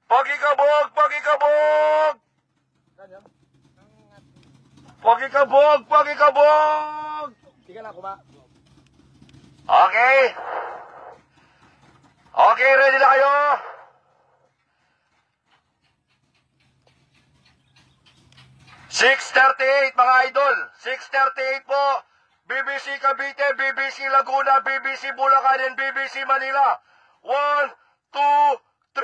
Pakikabog! Pakikabog! Pakikabog! Pakikabog! Tiga na ako ba? Okay. Okay, ready na kayo? $6:38 mga idol. 6:38 po. BBC Cavite, BBC Laguna, BBC Bulacan, and BBC Manila. 1, 2, 3,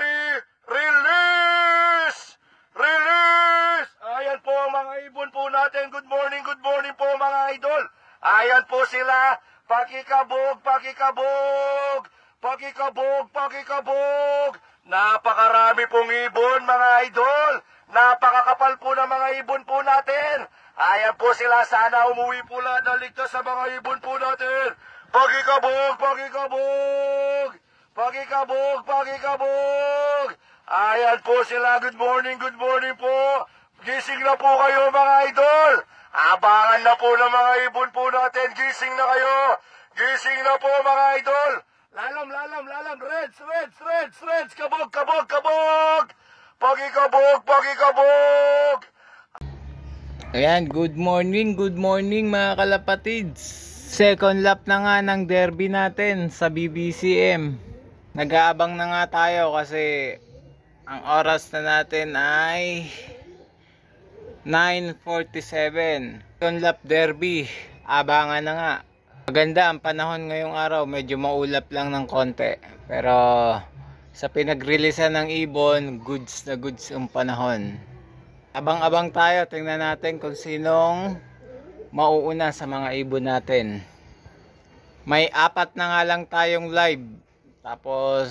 release! Release! Ayan po ang mga ibon po natin. Good morning po mga idol. Ayan po sila. Pakikabog, pakikabog. Pakikabog, pakikabog. Napakarami pong ibon mga idol. Napakakapal po ng mga ibon po natin. Ayan po sila. Sana umuwi po lahat ng ligtas sa mga ibon po natin. Pakikabog, pakikabog. Pakikabog, pakikabog. Ayan po sila. Good morning po. Gising na po kayo mga idol. Abangan na po ng mga ibon po natin. Gising na kayo. Gising na po mga idol. Lalam. Reds. Kabog. Pakikabog. Ayan, good morning mga kalapatids. Second lap na nga ng derby natin sa BBCM. Nag-aabang na nga tayo kasi ang oras na natin ay 9:47. Second lap derby, abangan na nga. Maganda ang panahon ngayong araw, medyo maulap lang ng konti. Pero sa pinag-releasean ng ibon, goods na goods ang panahon. Abang-abang tayo, tingnan natin kung sinong mauuna sa mga ibon natin. May 4 na nga lang tayong live. Tapos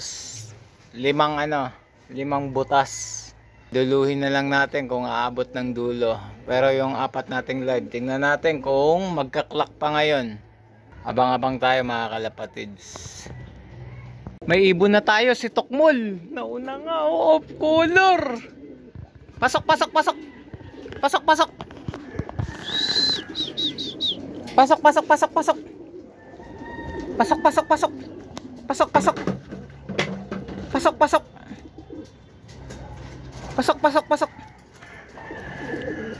5 butas. Duluhin na lang natin kung aabot ng dulo. Pero yung 4 nating live, tingnan natin kung magka-clock pa ngayon. Abang-abang tayo mga kalapatids. May ibon na tayo, si Tokmol. Nauna nga, off color. Pasok. Pasok.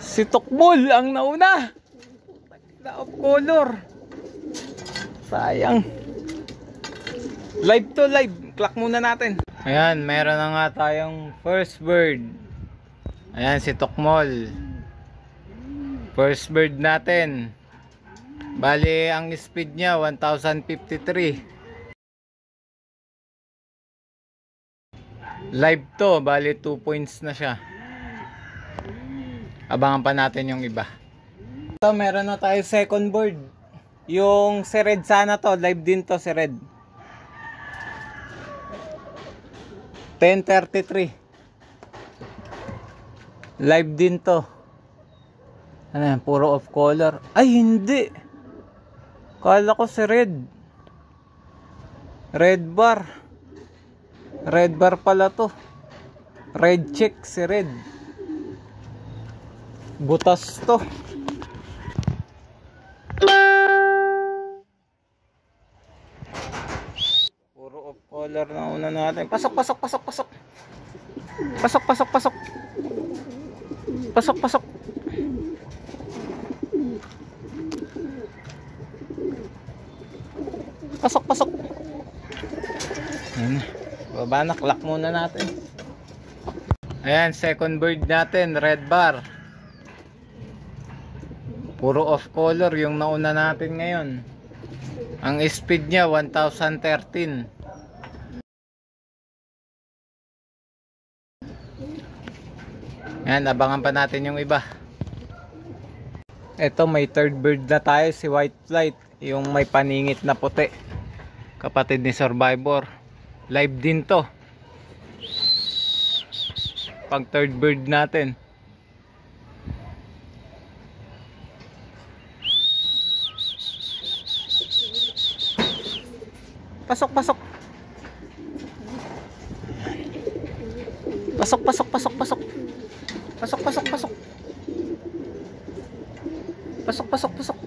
Si Tokmol ang nauna. Na off color. Sayang. Live to live. Clock muna natin. Ayan, meron na nga tayong first bird. Ayan si Tokmol. First bird natin. Bali ang speed niya 1053. Live to, bali 2 points na siya. Abangan pa natin yung iba. So meron na tayo second bird. Yung si Red sana to, live din to si Red. 10:33. Live din to. Ano yan? Puro off color. Ay hindi. Kala ko si Red. Red bar. Red bar pala to. Red check si Red. Butas to. Puro off color na una natin. Pasok. Pasok. Ayan. Baba na, clock muna natin. Ayan, second bird natin, red bar. Puro off color yung nauna natin ngayon. Ang speed niya 1013. Ayan, abangan pa natin yung iba. Ito, may third bird na tayo, si white flight. Yung may paningit na puti. Kapatid ni Survivor. Live din to. Pag third bird natin. Pasok. Pasok.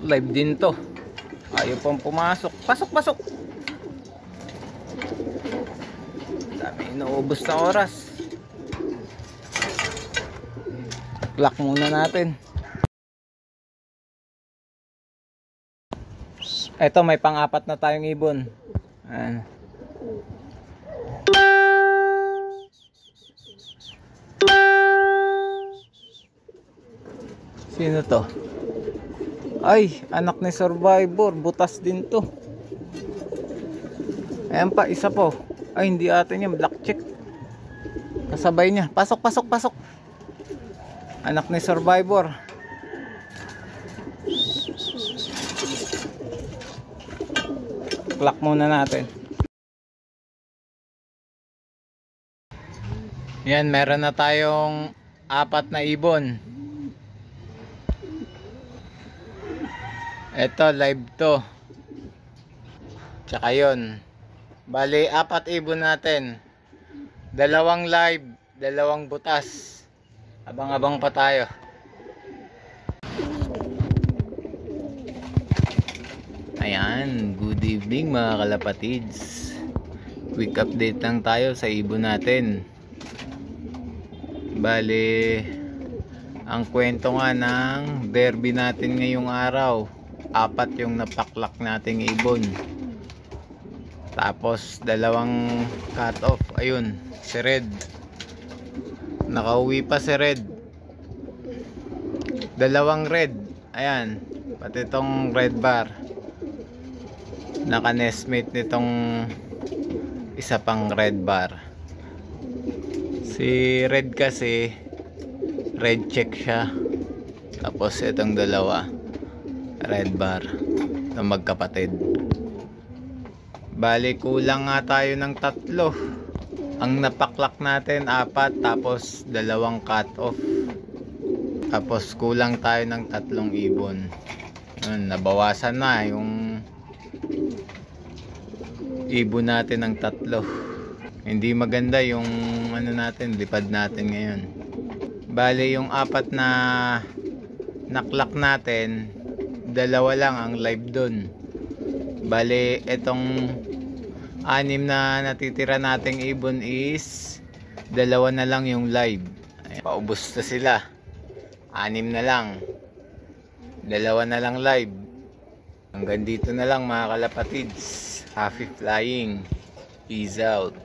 Live din to. Ayaw pang pumasok. Pasok. Dami inuubos na oras. Lock muna natin. Eto, may pang-apat na tayong ibon. Ayan. Sino to? Ay, anak ni Survivor. Butas din to. Ayan pa, isa po. Ay, hindi atin yan. Black check. Kasabay niya. Pasok, pasok, pasok. Anak ni Survivor. Clock muna natin. Yan, meron na tayong 4 na ibon. Ito, live to. Tsaka yun. Bali, 4 ibon natin. 2 live, 2 butas. Abang-abang pa tayo. Ayan, good evening mga kalapatids. Quick update lang tayo sa ibon natin. Bali, ang kwento nga ng derby natin ngayong araw, 4 yung napaklak nating ibon. Tapos 2 cut off. Ayun, si Red. Nakauwi pa si Red. 2 red. Ayan, pati itong red bar. Naka-nestmate nitong isa pang red bar. Si Red kasi red check siya. Tapos itong 2 red bar. Itong magkapatid. Bali, kulang nga tayo ng 3. Ang napaklak natin 4, tapos 2 cut off. Tapos kulang tayo ng 3 ibon. Yun, nabawasan na yung ibon natin ng 3. Hindi maganda yung ano natin, lipad natin ngayon. Bali, yung 4 na naklak natin, 2 lang ang live dun. Bali, itong 6 na natitira nating ibon is 2 na lang yung live. Ayan, paubos na sila. 6 na lang. 2 na lang live. Hanggang dito na lang mga kalapatids. Happy flying. Peace out.